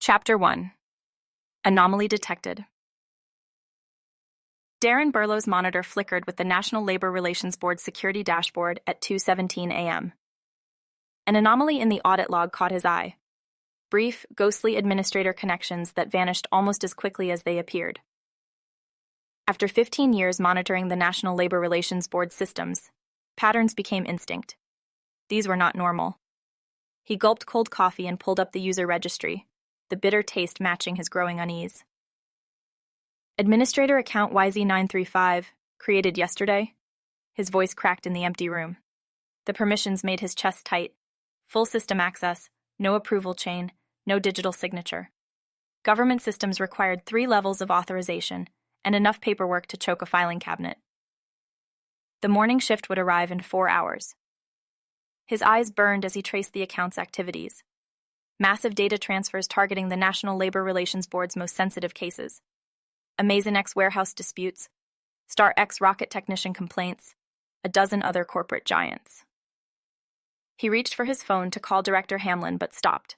Chapter 1. Anomaly Detected. Darren Burlow's monitor flickered with the National Labor Relations Board security dashboard at 2:17 a.m. An anomaly in the audit log caught his eye. Brief, ghostly administrator connections that vanished almost as quickly as they appeared. After 15 years monitoring the National Labor Relations Board systems, patterns became instinct. These were not normal. He gulped cold coffee and pulled up the user registry, the bitter taste matching his growing unease. Administrator account YZ935, created yesterday? His voice cracked in the empty room. The permissions made his chest tight. Full system access, no approval chain, no digital signature. Government systems required 3 levels of authorization and enough paperwork to choke a filing cabinet. The morning shift would arrive in 4 hours. His eyes burned as he traced the account's activities. Massive data transfers targeting the National Labor Relations Board's most sensitive cases. AmazonX warehouse disputes, Star X rocket technician complaints, a dozen other corporate giants. He reached for his phone to call Director Hamlin but stopped.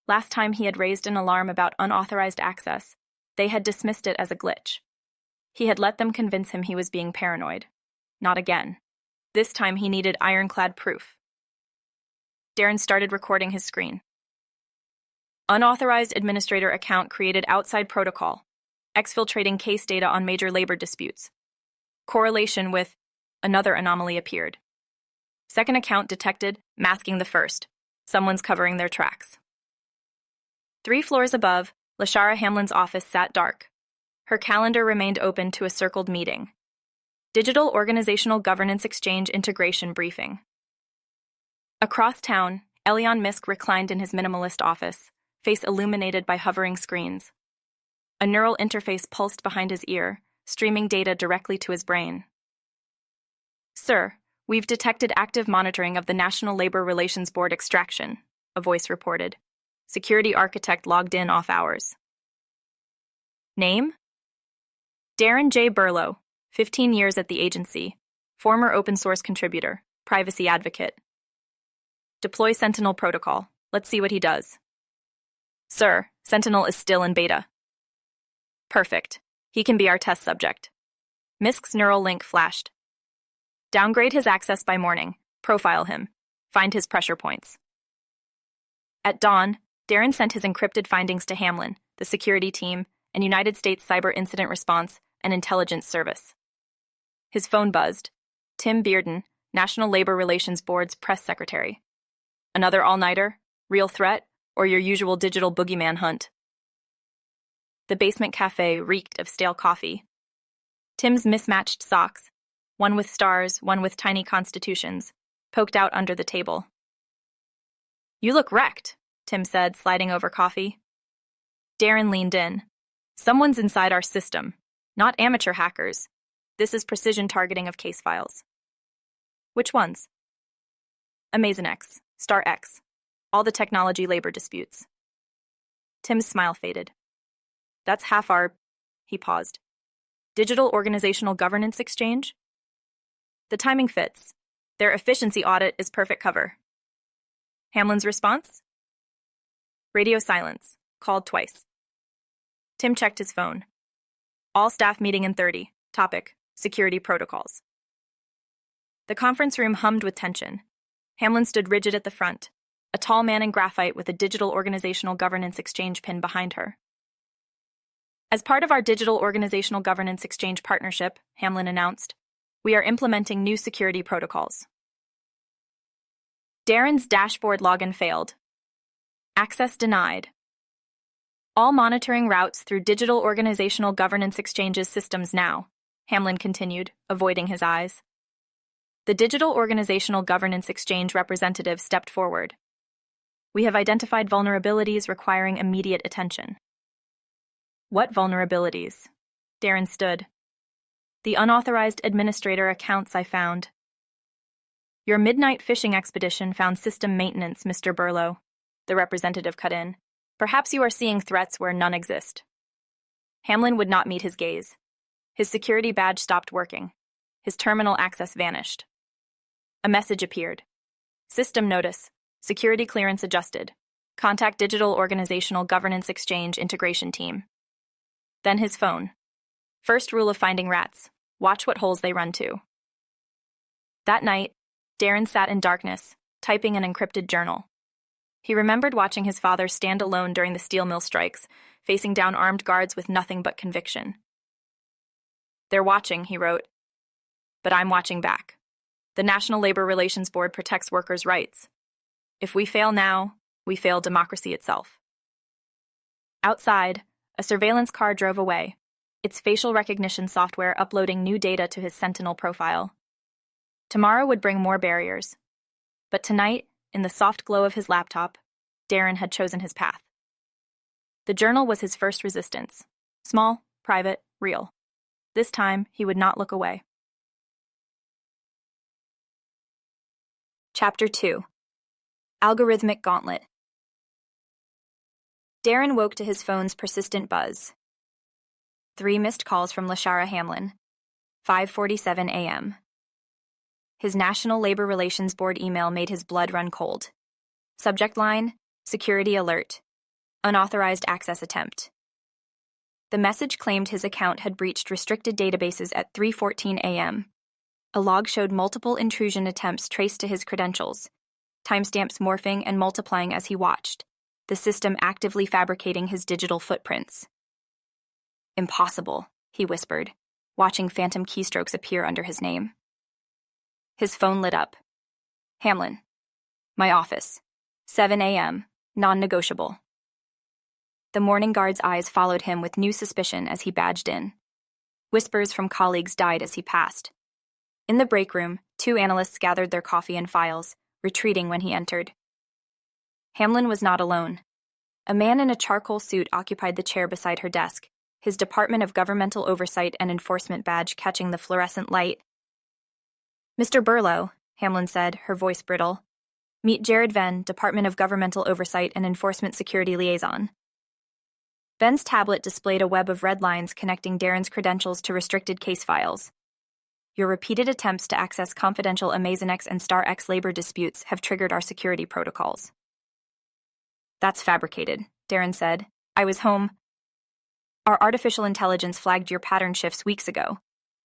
Last time he had raised an alarm about unauthorized access, they had dismissed it as a glitch. He had let them convince him he was being paranoid. Not again. This time he needed ironclad proof. Darren started recording his screen. Unauthorized administrator account created outside protocol. Exfiltrating case data on major labor disputes. Correlation with another anomaly appeared. Second account detected, masking the first. Someone's covering their tracks. 3 floors above, Lashara Hamlin's office sat dark. Her calendar remained open to a circled meeting. Digital Organizational Governance Exchange Integration Briefing. Across town, Elion Misk reclined in his minimalist office, face illuminated by hovering screens. A neural interface pulsed behind his ear, streaming data directly to his brain. Sir, we've detected active monitoring of the National Labor Relations Board extraction, a voice reported. Security architect logged in off hours. Name? Darren J. Burlow, 15 years at the agency, former open source contributor, privacy advocate. Deploy Sentinel protocol. Let's see what he does. Sir, Sentinel is still in beta. Perfect. He can be our test subject. Misk's neural link flashed. Downgrade his access by morning. Profile him. Find his pressure points. At dawn, Darren sent his encrypted findings to Hamlin, the security team, and United States Cyber Incident Response and Intelligence Service. His phone buzzed. Tim Bearden, National Labor Relations Board's press secretary. Another all-nighter? Real threat? Or your usual digital boogeyman hunt? The basement cafe reeked of stale coffee. Tim's mismatched socks, one with stars, one with tiny constitutions, poked out under the table. You look wrecked, Tim said, sliding over coffee. Darren leaned in. Someone's inside our system, not amateur hackers. This is precision targeting of case files. Which ones? AmazonX, Star X, all the technology labor disputes. Tim's smile faded. That's half our... He paused. Digital Organizational Governance Exchange? The timing fits. Their efficiency audit is perfect cover. Hamlin's response? Radio silence. Called twice. Tim checked his phone. All staff meeting in 30. Topic: security protocols. The conference room hummed with tension. Hamlin stood rigid at the front, a tall man in graphite with a Digital Organizational Governance Exchange pin behind her. As part of our Digital Organizational Governance Exchange partnership, Hamlin announced, we are implementing new security protocols. Darren's dashboard login failed. Access denied. All monitoring routes through Digital Organizational Governance Exchange's systems now, Hamlin continued, avoiding his eyes. The Digital Organizational Governance Exchange representative stepped forward. We have identified vulnerabilities requiring immediate attention. What vulnerabilities? Darren stood. The unauthorized administrator accounts I found. Your midnight fishing expedition found system maintenance, Mr. Burlow, the representative cut in. Perhaps you are seeing threats where none exist. Hamlin would not meet his gaze. His security badge stopped working. His terminal access vanished. A message appeared. System notice. Security clearance adjusted. Contact Digital Organizational Governance Exchange Integration Team. Then his phone. First rule of finding rats: watch what holes they run to. That night, Darren sat in darkness, typing an encrypted journal. He remembered watching his father stand alone during the steel mill strikes, facing down armed guards with nothing but conviction. "They're watching," he wrote. "But I'm watching back. The National Labor Relations Board protects workers' rights. If we fail now, we fail democracy itself." Outside, a surveillance car drove away, its facial recognition software uploading new data to his Sentinel profile. Tomorrow would bring more barriers. But tonight, in the soft glow of his laptop, Darren had chosen his path. The journal was his first resistance. Small, private, real. This time, he would not look away. Chapter 2. Algorithmic Gauntlet. Darren woke to his phone's persistent buzz. 3 missed calls from Lashara Hamlin. 5:47 a.m. His National Labor Relations Board email made his blood run cold. Subject line: Security Alert. Unauthorized access attempt. The message claimed his account had breached restricted databases at 3:14 a.m. A log showed multiple intrusion attempts traced to his credentials, timestamps morphing and multiplying as he watched, the system actively fabricating his digital footprints. "Impossible," he whispered, watching phantom keystrokes appear under his name. His phone lit up. "Hamlin. My office. 7 a.m. Non-negotiable." The morning guard's eyes followed him with new suspicion as he badged in. Whispers from colleagues died as he passed. In the break room, 2 analysts gathered their coffee and files, retreating when he entered. Hamlin was not alone. A man in a charcoal suit occupied the chair beside her desk, his Department of Governmental Oversight and Enforcement badge catching the fluorescent light. "Mr. Burlow," Hamlin said, her voice brittle. "Meet Jared Venn, Department of Governmental Oversight and Enforcement Security Liaison." Venn's tablet displayed a web of red lines connecting Darren's credentials to restricted case files. "Your repeated attempts to access confidential AmazinX and StarX labor disputes have triggered our security protocols." "That's fabricated," Darren said. "I was home." "Our artificial intelligence flagged your pattern shifts weeks ago,"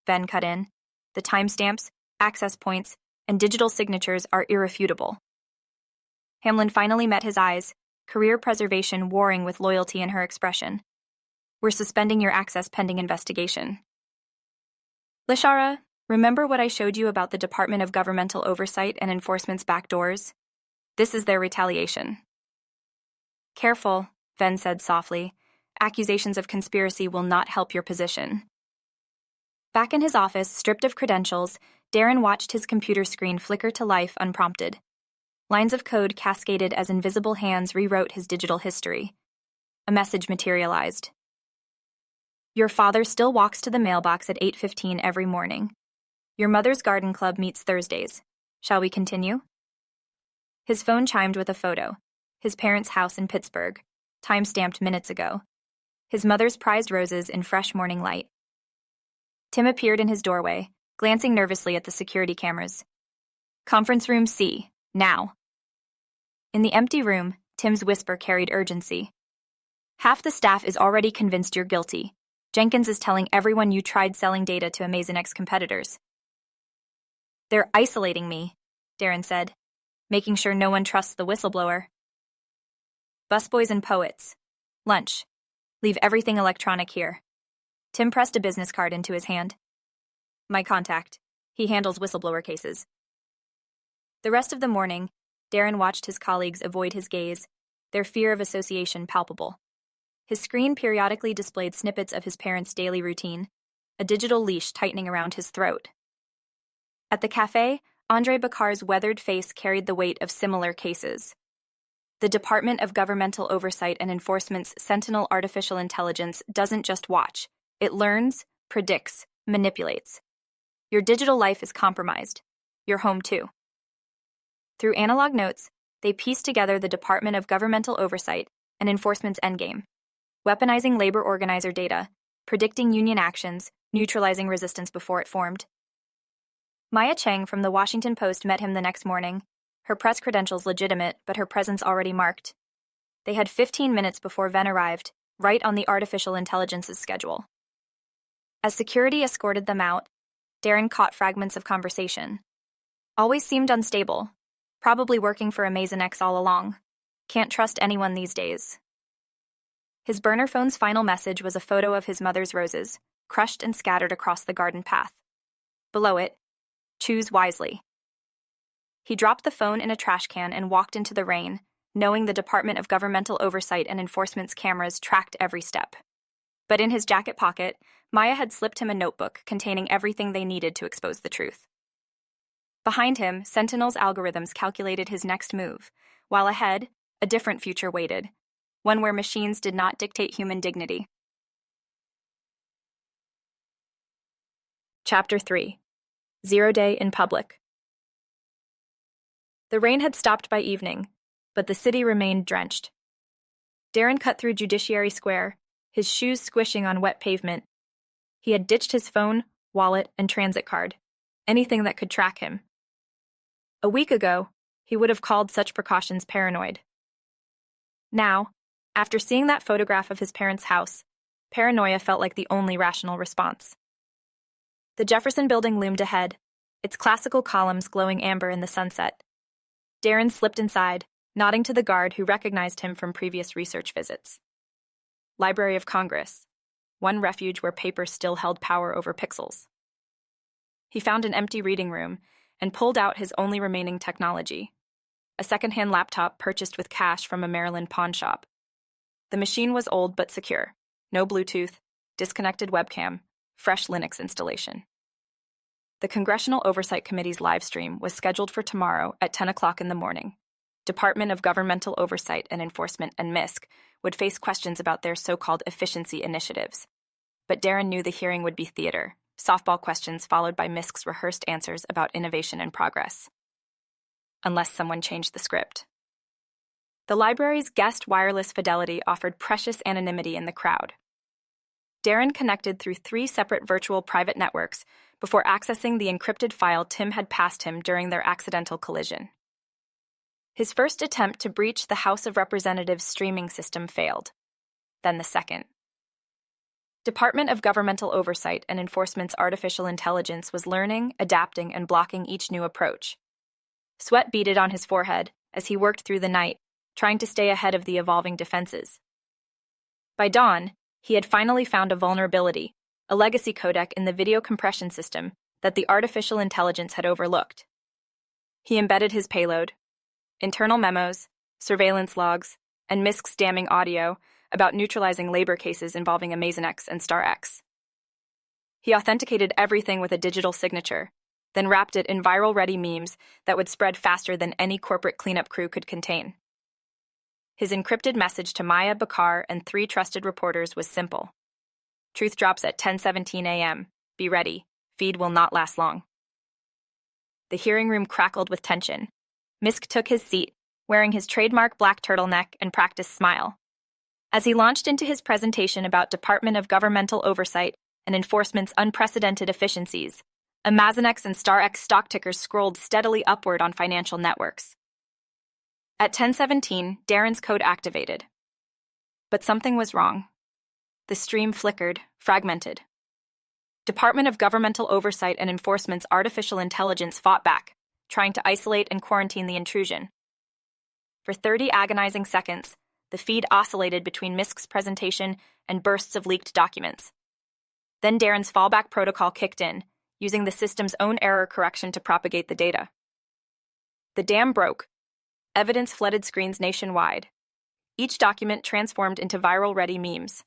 Venn cut in. "The timestamps, access points, and digital signatures are irrefutable." Hamlin finally met his eyes, career preservation warring with loyalty in her expression. "We're suspending your access pending investigation." "Lashara, remember what I showed you about the Department of Governmental Oversight and Enforcement's backdoors? This is their retaliation." "Careful," Venn said softly. "Accusations of conspiracy will not help your position." Back in his office, stripped of credentials, Darren watched his computer screen flicker to life unprompted. Lines of code cascaded as invisible hands rewrote his digital history. A message materialized. "Your father still walks to the mailbox at 8:15 every morning. Your mother's garden club meets Thursdays. Shall we continue?" His phone chimed with a photo. His parents' house in Pittsburgh, time-stamped minutes ago. His mother's prized roses in fresh morning light. Tim appeared in his doorway, glancing nervously at the security cameras. "Conference room C, now." In the empty room, Tim's whisper carried urgency. "Half the staff is already convinced you're guilty. Jenkins is telling everyone you tried selling data to AmazinX competitors." "They're isolating me," Darren said, "making sure no one trusts the whistleblower." "Busboys and poets. Lunch. Leave everything electronic here." Tim pressed a business card into his hand. "My contact. He handles whistleblower cases." The rest of the morning, Darren watched his colleagues avoid his gaze, their fear of association palpable. His screen periodically displayed snippets of his parents' daily routine, a digital leash tightening around his throat. At the cafe, Andre Bakar's weathered face carried the weight of similar cases. The Department of Governmental Oversight and Enforcement's Sentinel artificial intelligence doesn't just watch. It learns, predicts, manipulates. Your digital life is compromised. Your home too. Through analog notes, they pieced together the Department of Governmental Oversight and Enforcement's endgame, weaponizing labor organizer data, predicting union actions, neutralizing resistance before it formed. Maya Cheng from the Washington Post met him the next morning, her press credentials legitimate, but her presence already marked. They had 15 minutes before Ven arrived, right on the artificial intelligence's schedule. As security escorted them out, Darren caught fragments of conversation. Always seemed unstable. Probably working for Amazonex all along. Can't trust anyone these days. His burner phone's final message was a photo of his mother's roses, crushed and scattered across the garden path. Below it, choose wisely. He dropped the phone in a trash can and walked into the rain, knowing the Department of Governmental Oversight and Enforcement's cameras tracked every step. But in his jacket pocket, Maya had slipped him a notebook containing everything they needed to expose the truth. Behind him, Sentinel's algorithms calculated his next move, while ahead, a different future waited, one where machines did not dictate human dignity. Chapter 3. Zero Day in Public. The rain had stopped by evening, but the city remained drenched. Darren cut through Judiciary Square, his shoes squishing on wet pavement. He had ditched his phone, wallet, and transit card, anything that could track him. A week ago, he would have called such precautions paranoid. Now, after seeing that photograph of his parents' house, paranoia felt like the only rational response. The Jefferson Building loomed ahead, its classical columns glowing amber in the sunset. Darren slipped inside, nodding to the guard who recognized him from previous research visits. Library of Congress, one refuge where paper still held power over pixels. He found an empty reading room and pulled out his only remaining technology, a second-hand laptop purchased with cash from a Maryland pawn shop. The machine was old but secure, no Bluetooth, disconnected webcam, fresh Linux installation. The Congressional Oversight Committee's live stream was scheduled for tomorrow at 10 o'clock in the morning. Department of Governmental Oversight and Enforcement and MISC would face questions about their so-called efficiency initiatives. But Darren knew the hearing would be theater, softball questions followed by MISC's rehearsed answers about innovation and progress. Unless someone changed the script. The library's guest wireless fidelity offered precious anonymity in the crowd. Darren connected through 3 separate virtual private networks before accessing the encrypted file Tim had passed him during their accidental collision. His first attempt to breach the House of Representatives streaming system failed. Then the second. Department of Governmental Oversight and Enforcement's artificial intelligence was learning, adapting, and blocking each new approach. Sweat beaded on his forehead as he worked through the night, trying to stay ahead of the evolving defenses. By dawn, he had finally found a vulnerability, a legacy codec in the video compression system that the artificial intelligence had overlooked. He embedded his payload, internal memos, surveillance logs, and MISC's damning audio about neutralizing labor cases involving Amazonex and StarX. He authenticated everything with a digital signature, then wrapped it in viral-ready memes that would spread faster than any corporate cleanup crew could contain. His encrypted message to Maya, Bakar, and 3 trusted reporters was simple. Truth drops at 10:17 a.m. Be ready. Feed will not last long. The hearing room crackled with tension. MISC took his seat, wearing his trademark black turtleneck and practiced smile. As he launched into his presentation about Department of Governmental Oversight and Enforcement's unprecedented efficiencies, Amazonex and StarX stock tickers scrolled steadily upward on financial networks. At 10:17, Darren's code activated. But something was wrong. The stream flickered, fragmented. Department of Governmental Oversight and Enforcement's artificial intelligence fought back, trying to isolate and quarantine the intrusion. For 30 agonizing seconds, the feed oscillated between MISC's presentation and bursts of leaked documents. Then Darren's fallback protocol kicked in, using the system's own error correction to propagate the data. The dam broke. Evidence-flooded screens nationwide. Each document transformed into viral-ready memes.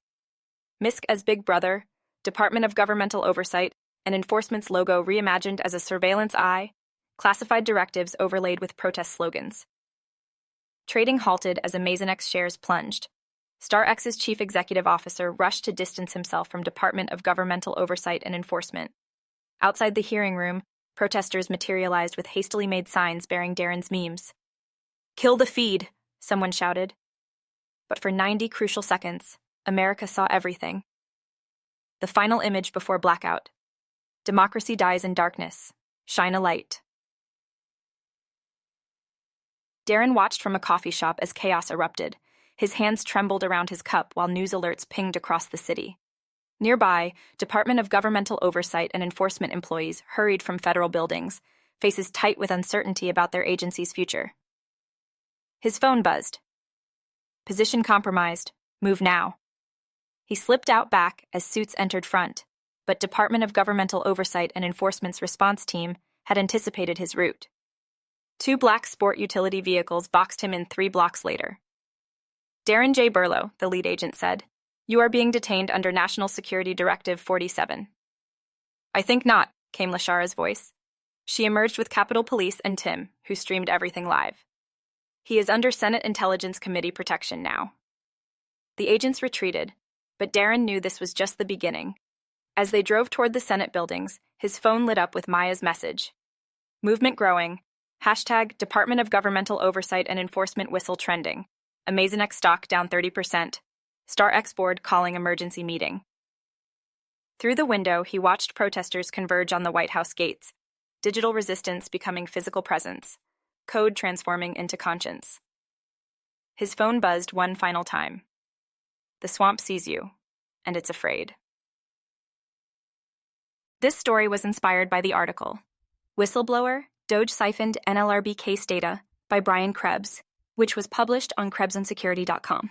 MISC as Big Brother, Department of Governmental Oversight, and Enforcement's logo reimagined as a surveillance eye, classified directives overlaid with protest slogans. Trading halted as Amazonex shares plunged. StarX's chief executive officer rushed to distance himself from Department of Governmental Oversight and Enforcement. Outside the hearing room, protesters materialized with hastily made signs bearing Darren's memes. "Kill the feed," someone shouted. But for 90 crucial seconds, America saw everything. The final image before blackout. Democracy dies in darkness. Shine a light. Darren watched from a coffee shop as chaos erupted, His hands trembled around his cup while news alerts pinged across the city. Nearby, Department of Governmental Oversight and Enforcement employees hurried from federal buildings, faces tight with uncertainty about their agency's future. His phone buzzed. Position compromised. Move now. He slipped out back as suits entered front, but Department of Governmental Oversight and Enforcement's response team had anticipated his route. 2 black sport utility vehicles boxed him in 3 blocks later. Darren J. Burlow, the lead agent said, "You are being detained under National Security Directive 47. "I think not," came Lashara's voice. She emerged with Capitol Police and Tim, who streamed everything live. "He is under Senate Intelligence Committee protection now." The agents retreated, but Darren knew this was just the beginning. As they drove toward the Senate buildings, his phone lit up with Maya's message. Movement growing. # Department of Governmental Oversight and Enforcement whistle trending. AmazinX stock down 30%. Star X board calling emergency meeting. Through the window, he watched protesters converge on the White House gates, digital resistance becoming physical presence, code transforming into conscience. His phone buzzed one final time. The swamp sees you, and it's afraid. This story was inspired by the article, Whistleblower, DOGE Siphoned NLRB Case Data by Brian Krebs, which was published on krebsonsecurity.com.